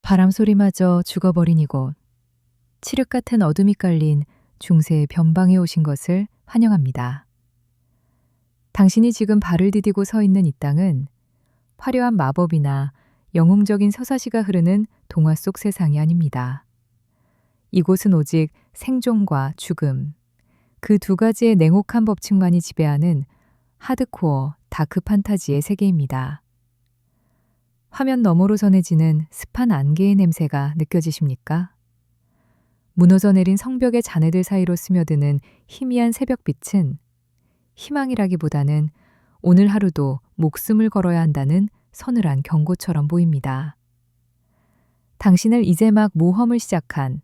바람 소리마저 죽어버린 이곳. 칠흑 같은 어둠이 깔린 중세의 변방에 오신 것을 환영합니다. 당신이 지금 발을 디디고 서 있는 이 땅은 화려한 마법이나 영웅적인 서사시가 흐르는 동화 속 세상이 아닙니다. 이곳은 오직 생존과 죽음, 그 두 가지의 냉혹한 법칙만이 지배하는 하드코어 다크 판타지의 세계입니다. 화면 너머로 전해지는 습한 안개의 냄새가 느껴지십니까? 무너져 내린 성벽의 잔해들 사이로 스며드는 희미한 새벽빛은 희망이라기보다는 오늘 하루도 목숨을 걸어야 한다는 서늘한 경고처럼 보입니다. 당신을 이제 막 모험을 시작한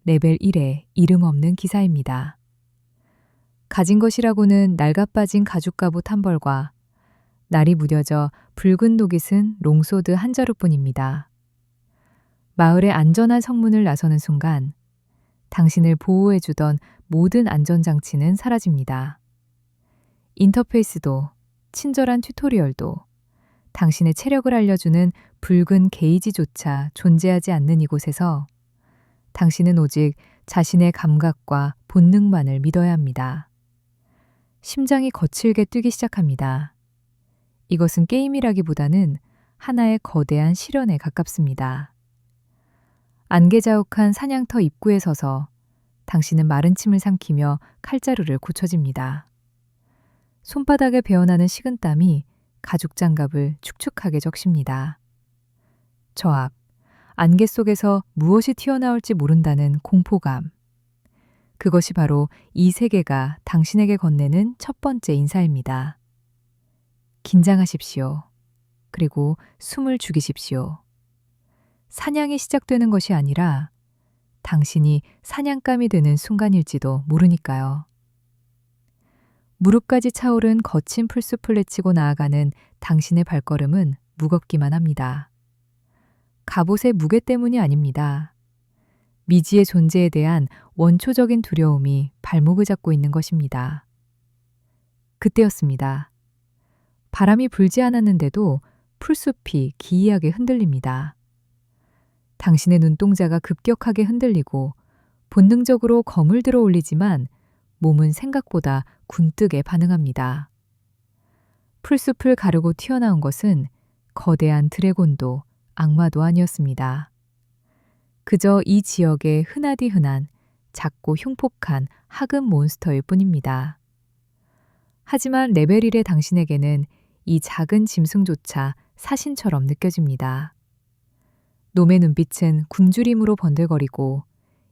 레벨 1의 이름 없는 기사입니다. 가진 것이라고는 낡아빠진 가죽 갑옷 한 벌과 날이 무뎌져 붉은 독이 쓴 롱소드 한 자루뿐입니다. 마을의 안전한 성문을 나서는 순간 당신을 보호해주던 모든 안전장치는 사라집니다. 인터페이스도 친절한 튜토리얼도 당신의 체력을 알려주는 붉은 게이지조차 존재하지 않는 이곳에서 당신은 오직 자신의 감각과 본능만을 믿어야 합니다. 심장이 거칠게 뛰기 시작합니다. 이것은 게임이라기보다는 하나의 거대한 실현에 가깝습니다. 안개자욱한 사냥터 입구에 서서 당신은 마른 침을 삼키며 칼자루를 고쳐집니다. 손바닥에 배어나는 식은땀이 가죽 장갑을 축축하게 적십니다. 저 앞, 안개 속에서 무엇이 튀어나올지 모른다는 공포감. 그것이 바로 이 세계가 당신에게 건네는 첫 번째 인사입니다. 긴장하십시오. 그리고 숨을 죽이십시오. 사냥이 시작되는 것이 아니라 당신이 사냥감이 되는 순간일지도 모르니까요. 무릎까지 차오른 거친 풀숲을 내치고 나아가는 당신의 발걸음은 무겁기만 합니다. 갑옷의 무게 때문이 아닙니다. 미지의 존재에 대한 원초적인 두려움이 발목을 잡고 있는 것입니다. 그때였습니다. 바람이 불지 않았는데도 풀숲이 기이하게 흔들립니다. 당신의 눈동자가 급격하게 흔들리고 본능적으로 검을 들어 올리지만 몸은 생각보다 굼뜨게 반응합니다. 풀숲을 가르고 튀어나온 것은 거대한 드래곤도 악마도 아니었습니다. 그저 이 지역에 흔하디 흔한 작고 흉폭한 하급 몬스터일 뿐입니다. 하지만 레벨 1의 당신에게는 이 작은 짐승조차 사신처럼 느껴집니다. 놈의 눈빛은 굶주림으로 번들거리고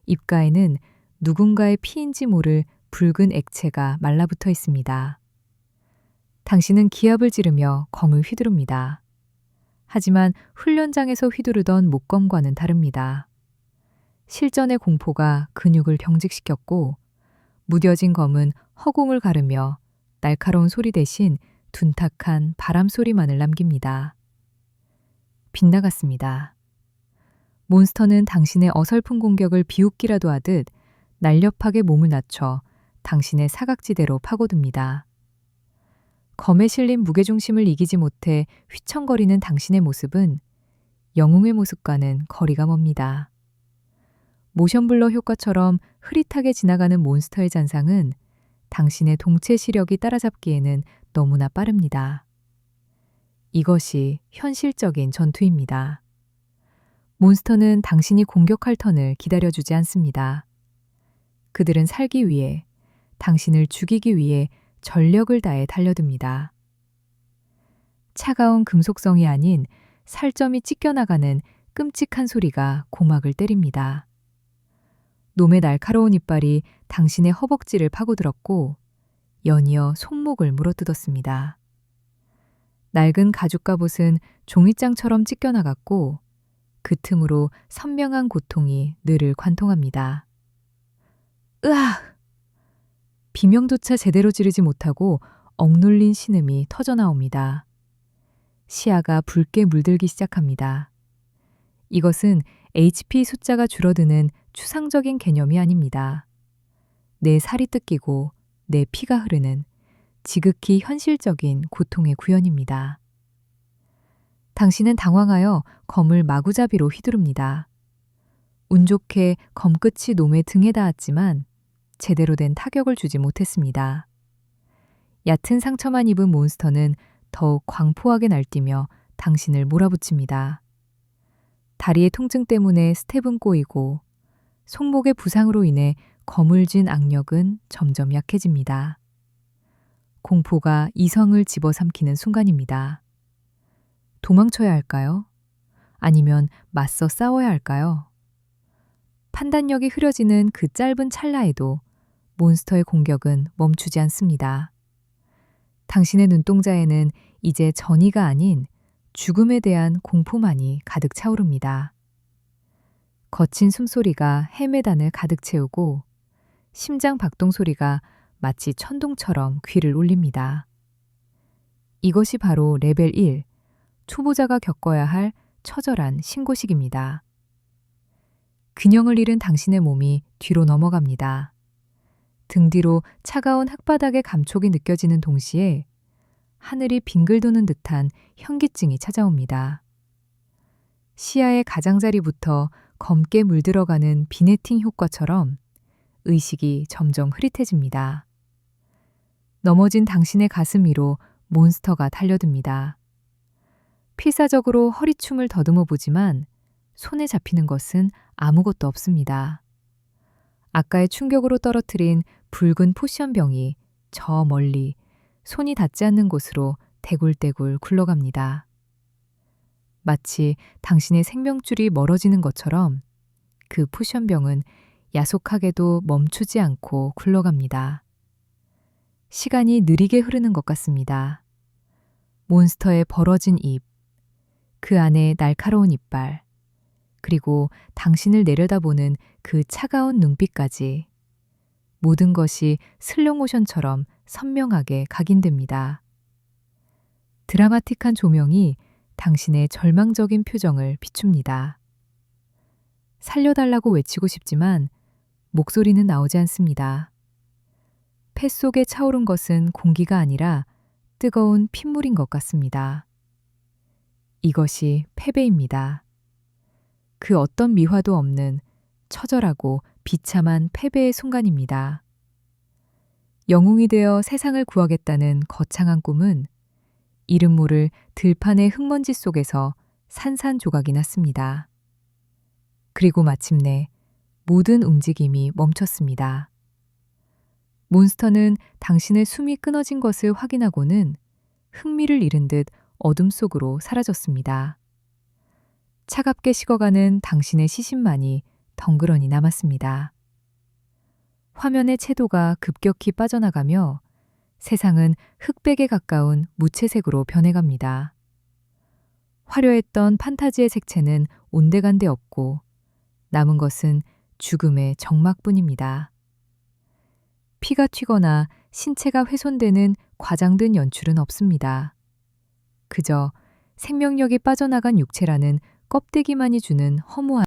입가에는 누군가의 피인지 모를 붉은 액체가 말라붙어 있습니다. 당신은 기합을 지르며 검을 휘두릅니다. 하지만 훈련장에서 휘두르던 목검과는 다릅니다. 실전의 공포가 근육을 경직시켰고 무뎌진 검은 허공을 가르며 날카로운 소리 대신 둔탁한 바람 소리만을 남깁니다. 빗나갔습니다. 몬스터는 당신의 어설픈 공격을 비웃기라도 하듯 날렵하게 몸을 낮춰 당신의 사각지대로 파고듭니다. 검에 실린 무게중심을 이기지 못해 휘청거리는 당신의 모습은 영웅의 모습과는 거리가 멉니다. 모션블러 효과처럼 흐릿하게 지나가는 몬스터의 잔상은 당신의 동체 시력이 따라잡기에는 너무나 빠릅니다. 이것이 현실적인 전투입니다. 몬스터는 당신이 공격할 턴을 기다려주지 않습니다. 그들은 살기 위해, 당신을 죽이기 위해 전력을 다해 달려듭니다. 차가운 금속성이 아닌 살점이 찢겨나가는 끔찍한 소리가 고막을 때립니다. 놈의 날카로운 이빨이 당신의 허벅지를 파고들었고 연이어 손목을 물어뜯었습니다. 낡은 가죽 갑옷은 종이장처럼 찢겨나갔고 그 틈으로 선명한 고통이 뇌를 관통합니다. 으악! 비명조차 제대로 지르지 못하고 억눌린 신음이 터져나옵니다. 시야가 붉게 물들기 시작합니다. 이것은 HP 숫자가 줄어드는 추상적인 개념이 아닙니다. 내 살이 뜯기고 내 피가 흐르는 지극히 현실적인 고통의 구현입니다. 당신은 당황하여 검을 마구잡이로 휘두릅니다. 운 좋게 검끝이 놈의 등에 닿았지만 제대로 된 타격을 주지 못했습니다. 얕은 상처만 입은 몬스터는 더욱 광포하게 날뛰며 당신을 몰아붙입니다. 다리의 통증 때문에 스텝은 꼬이고 손목의 부상으로 인해 검을 쥔 악력은 점점 약해집니다. 공포가 이성을 집어삼키는 순간입니다. 도망쳐야 할까요? 아니면 맞서 싸워야 할까요? 판단력이 흐려지는 그 짧은 찰나에도 몬스터의 공격은 멈추지 않습니다. 당신의 눈동자에는 이제 전이가 아닌 죽음에 대한 공포만이 가득 차오릅니다. 거친 숨소리가 해메단을 가득 채우고 심장 박동 소리가 마치 천둥처럼 귀를 울립니다. 이것이 바로 레벨 1, 초보자가 겪어야 할 처절한 신고식입니다. 균형을 잃은 당신의 몸이 뒤로 넘어갑니다. 등 뒤로 차가운 흙바닥의 감촉이 느껴지는 동시에 하늘이 빙글 도는 듯한 현기증이 찾아옵니다. 시야의 가장자리부터 검게 물들어가는 비네팅 효과처럼 의식이 점점 흐릿해집니다. 넘어진 당신의 가슴 위로 몬스터가 달려듭니다. 필사적으로 허리춤을 더듬어 보지만 손에 잡히는 것은 아무것도 없습니다. 아까의 충격으로 떨어뜨린 붉은 포션병이 저 멀리 손이 닿지 않는 곳으로 대굴대굴 굴러갑니다. 마치 당신의 생명줄이 멀어지는 것처럼 그 포션병은 야속하게도 멈추지 않고 굴러갑니다. 시간이 느리게 흐르는 것 같습니다. 몬스터의 벌어진 입, 그 안에 날카로운 이빨, 그리고 당신을 내려다보는 그 차가운 눈빛까지 모든 것이 슬로모션처럼 선명하게 각인됩니다. 드라마틱한 조명이 당신의 절망적인 표정을 비춥니다. 살려달라고 외치고 싶지만 목소리는 나오지 않습니다. 폐 속에 차오른 것은 공기가 아니라 뜨거운 핏물인 것 같습니다. 이것이 패배입니다. 그 어떤 미화도 없는 처절하고 비참한 패배의 순간입니다. 영웅이 되어 세상을 구하겠다는 거창한 꿈은 이름 모를 들판의 흙먼지 속에서 산산조각이 났습니다. 그리고 마침내 모든 움직임이 멈췄습니다. 몬스터는 당신의 숨이 끊어진 것을 확인하고는 흥미를 잃은 듯 어둠 속으로 사라졌습니다. 차갑게 식어가는 당신의 시신만이 덩그러니 남았습니다. 화면의 채도가 급격히 빠져나가며 세상은 흑백에 가까운 무채색으로 변해갑니다. 화려했던 판타지의 색채는 온데간데 없고 남은 것은 죽음의 정막뿐입니다. 피가 튀거나 신체가 훼손되는 과장된 연출은 없습니다. 그저 생명력이 빠져나간 육체라는 껍데기만이 주는 허무한